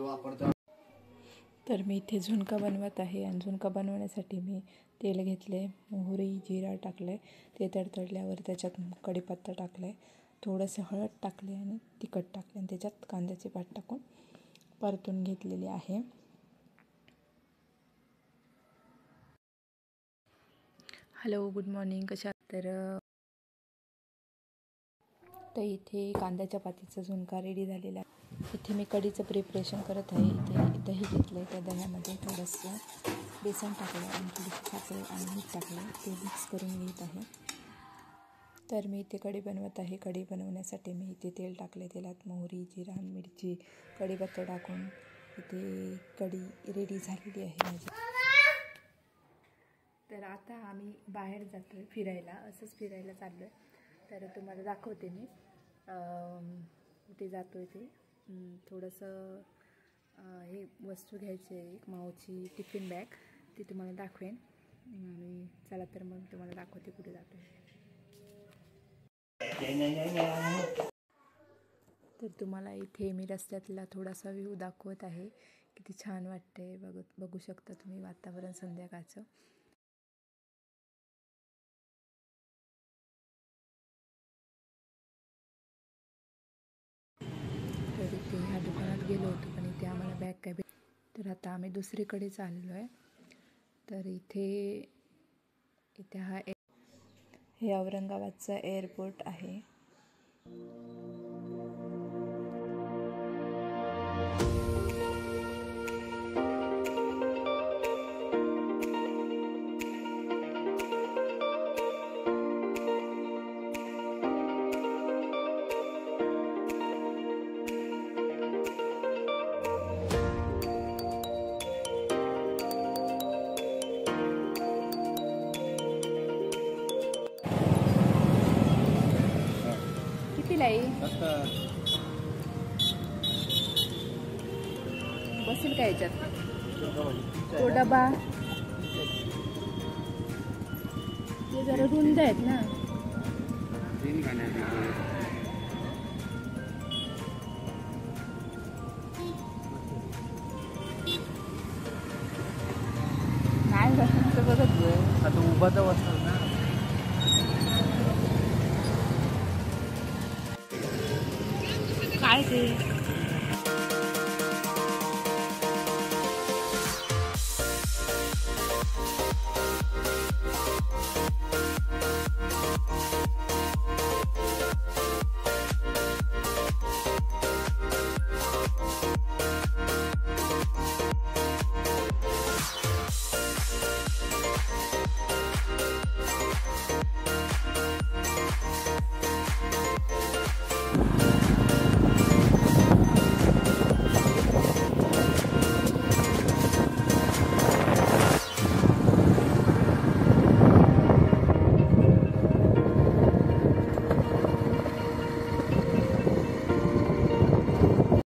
वापरतो। तर मी इथे झुणका बनवत आहे आणि झुणका बनवण्यासाठी मी तेल घेतले, मोहरी जिरा टाकले, ते तडतडल्यावर त्याच्यात कढीपत्ता टाकले, थोडंसं हळद टाकले आणि तिखट टाकले आणि त्याच्यात कांद्याची पात टाकून परतून घेतलेली आहे। हॅलो, गुड मॉर्निंग, कशा? तर इथे कांद्याच्या पातीचा झुणका रेडी झालेला आहे। इथे मी कढीचं प्रिपरेशन करत आहे। इथे दही घेतलं, त्या दह्यामध्ये थोडंसं बेसन टाकलं आणि थोडीशी साखर आणि मीठ टाकलं, ते मिक्स करून घेत आहे। तर मी इथे कढी बनवत आहे। कढी बनवण्यासाठी मी इथे तेल टाकले, तेलात मोहरी जिरा मिरची कढीपत्ता टाकून इथे कढी रेडी झालेली आहे माझी। तर आता आम्ही बाहेर जातो आहे फिरायला, असंच फिरायला चाललो आहे। तर तुम्हाला दाखवते मी कुठे जातो आहे ते। थोडंसं हे वस्तू घ्यायची आहे, एक माऊची टिफिन बॅग, ती तुम्हाला दाखवेन आणि चला तर मग तुम्हाला दाखवते कुठे जातो आहे। तर तुम्हाला इथे मी रस्त्यातला थोडासा व्ह्यू दाखवत आहे, किती छान वाटते बघू शकता तुम्ही वातावरण संध्याकाळचं। तर इथे ह्या दुकानात गेलो होतो पण इथे आम्हाला बॅग काय तर आता आम्ही दुसरीकडे चाललो आहे। तर इथे हे औरंगाबादचं एअरपोर्ट आहे। बसेल का याच्यात तो डबा? ते जरा रुंद आहेत ना। नाही बसत बघत आता उभा तर बसणार ना। काय ते